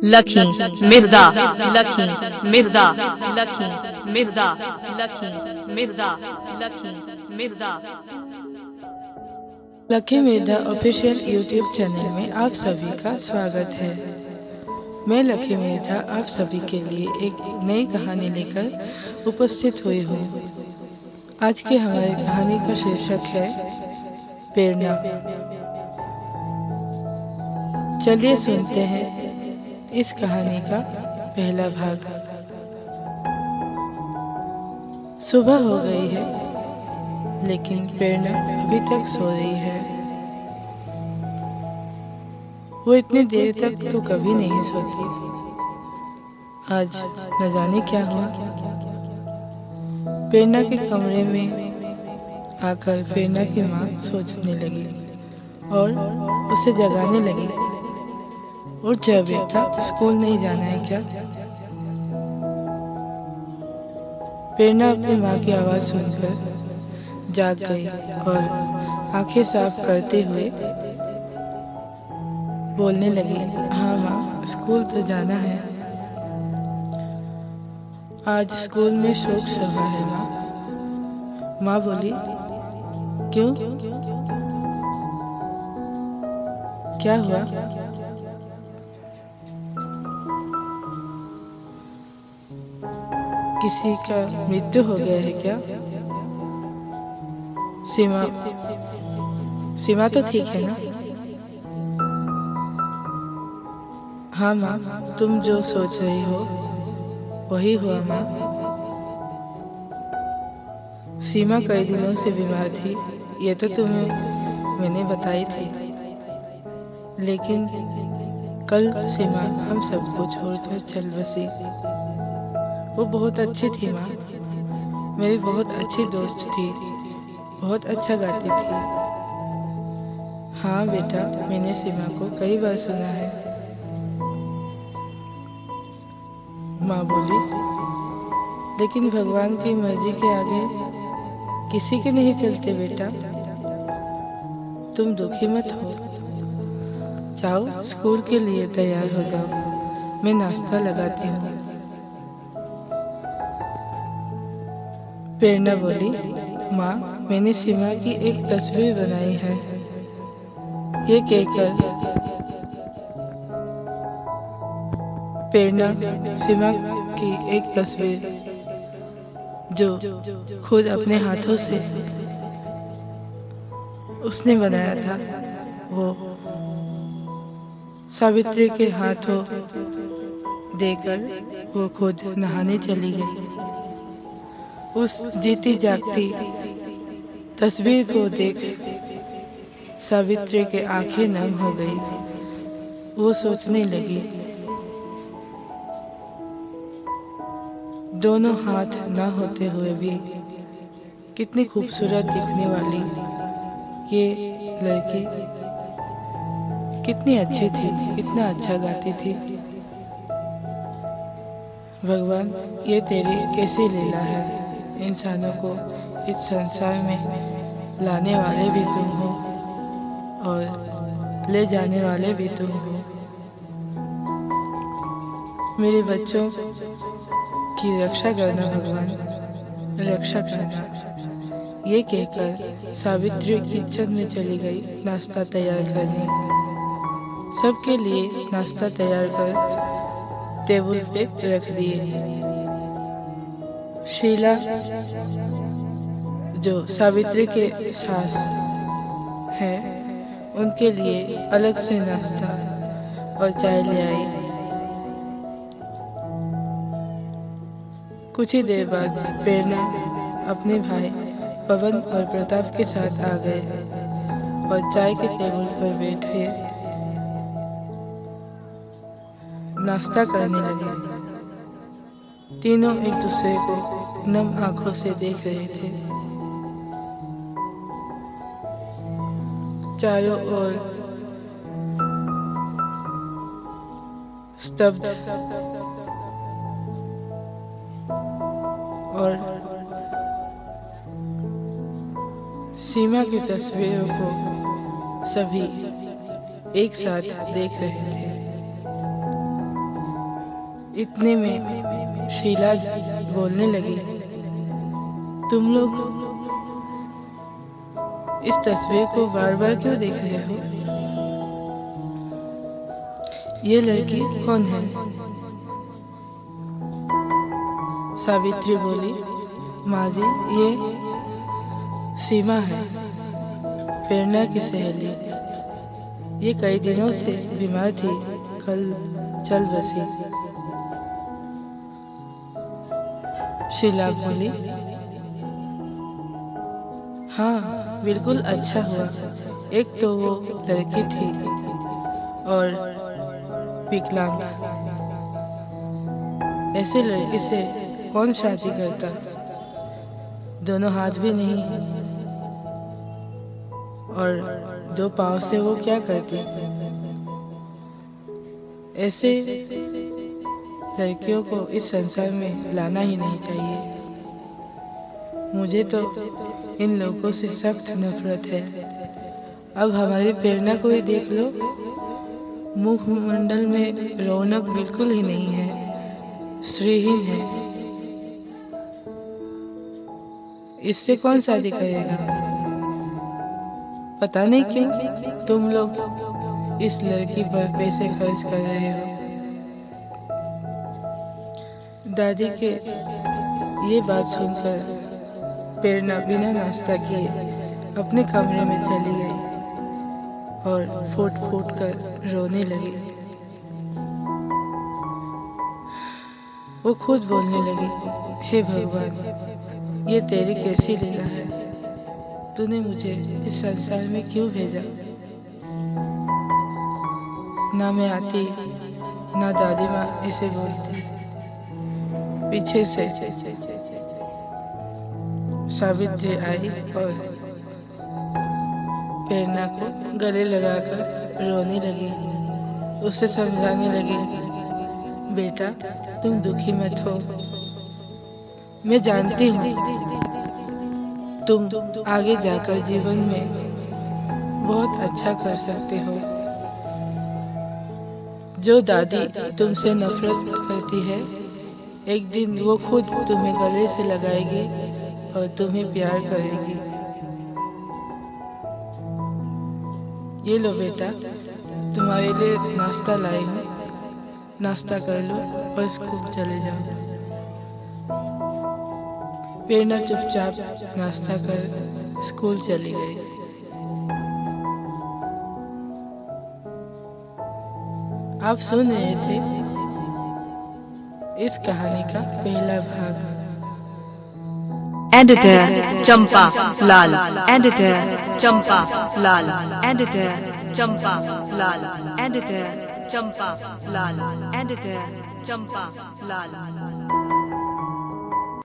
लखी मिर्दा लखी मिर्दा लखी मिर्दा लखी मिर्दा लखी Mirdha. Lucky Mirdha official YouTube channel में आप सभी का स्वागत है। मैं लकी मिर्दा आप सभी के लिए एक नई कहानी लेकर उपस्थित हुई हूँ। आज की हमारी कहानी का शीर्षक है प्रेरणा। चलिए सुनते हैं इस कहानी का पहला भाग। सुबह हो गई है, लेकिन प्रेरणा अभी तक सो रही है। वो इतनी देर तक तो कभी नहीं सोती। आज न जाने क्या हुआ। प्रेरणा के कमरे में आकर प्रेरणा की माँ सोचने लगी और उसे जगाने लगी। उठ जा बेटा, स्कूल नहीं जाना है क्या? प्रेरणा अपनी माँ की आवाज सुनकर जाग गई और आंखें साफ करते हुए बोलने लगी, हाँ माँ, स्कूल तो जाना है। आज स्कूल में शोक सभा है माँ। माँ बोली, क्यों, क्या हुआ? किसी का मृत्यु हो गया है क्या? सीमा तो ठीक है ना? हाँ माँ, तुम जो सोच रही हो वही हुआ माँ। सीमा कई दिनों से बीमार थी, ये तो तुम्हें मैंने बताई थी। लेकिन कल सीमा हम सबको छोड़कर चल बसी। वो बहुत अच्छी थी माँ, मेरी बहुत अच्छी दोस्त थी, बहुत अच्छा गाती थी। हाँ बेटा, मैंने सीमा को कई बार सुना है। माँ बोली, लेकिन भगवान की मर्जी के आगे किसी के नहीं चलते बेटा। तुम दुखी मत हो। जाओ, स्कूल के लिए तैयार हो जाओ, मैं नाश्ता लगाती हूँ। प्रेरणा बोली, माँ, मैंने सीमा की एक तस्वीर बनाई है। ये कहकर प्रेरणा सीमा की एक तस्वीर जो खुद अपने हाथों से उसने बनाया था, वो सावित्री के हाथों देकर वो खुद नहाने चली गई। उस जीती जागती तस्वीर को देख सावित्री के आंखें नम हो गई। वो सोचने लगी, दोनों हाथ ना होते हुए भी कितनी खूबसूरत दिखने वाली ये लड़की कितनी अच्छी थी, कितना अच्छा गाती थी। भगवान, ये तेरी कैसी लीला है। इंसानों को इस संसार में लाने वाले भी तुम हो और ले जाने वाले भी तुम हो। मेरे बच्चों की रक्षा करना भगवान, रक्षा करना। ये कहकर सावित्री किचन में चली गई नाश्ता तैयार करने। सबके लिए नाश्ता तैयार कर टेबल पे रख दिए। शीला, जो सावित्री के सास है, उनके लिए अलग से नाश्ता और चाय ले आई। कुछ ही देर बाद प्रेरणा अपने भाई पवन और प्रताप के साथ आ गए और चाय के टेबल पर बैठे नाश्ता करने लगे। तीनों एक दूसरे को नम आंखों से देख रहे थे। चारों ओर स्तब्ध और सीमा की तस्वीरों को सभी एक साथ देख रहे थे। इतने में शीला बोलने लगी, तुम लोग इस तस्वीर को बार बार क्यों देख रहे हो? ये लड़की कौन है? सावित्री बोली, माँ जी, ये सीमा है, प्रेरणा की सहेली। ये कई दिनों से बीमार थी, कल चल बसी। शीला बोली, हाँ बिल्कुल, अच्छा हुआ। एक तो वो लड़की थी और विकलांग, ऐसे लड़की से कौन शादी करता? दोनों हाथ भी नहीं और 2 पाँव से वो क्या करती? ऐसे लड़कियों को इस संसार में लाना ही नहीं चाहिए। मुझे तो इन लोगों से सख्त नफरत है। अब हमारी प्रेरणा को ही देख लो, मुखमंडल में रौनक बिल्कुल ही नहीं है, श्रीहीन है। इससे कौन शादी करेगा? पता नहीं क्यों तुम लोग इस लड़की पर पैसे खर्च कर रहे हो। दादी के ये बात सुनकर प्रेरणा बिना नाश्ता किए अपने कमरे में चली गई और फूट फूट कर रोने लगी। वो खुद बोलने लगी, हे भगवान, ये तेरी कैसी लीला है? तूने मुझे इस संसार में क्यों भेजा? ना मैं आती, ना दादी माँ ऐसे बोलती। पीछे से सावित्री आई और प्रेरणा को गले लगाकर रोने लगी। उसे समझाने लगी, बेटा तुम दुखी मत हो, मैं जानती हूँ तुम आगे जाकर जीवन में बहुत अच्छा कर सकते हो। जो दादी तुमसे नफरत करती है, एक दिन वो खुद तुम्हें गले से लगाएगी और तुम्हें प्यार करेगी। ये लो बेटा, तुम्हारे लिए नाश्ता लाई हूँ, नाश्ता कर लो और स्कूल चले जाओ। प्रेरणा चुपचाप नाश्ता कर स्कूल चली गई। आप सुन रहे थे इस कहानी का पहला भाग। एडिटर चंपा लाल, एडिटर चंपा लाल, एडिटर चंपा लाल, एडिटर चंपा लाल, एडिटर चंपा लाल।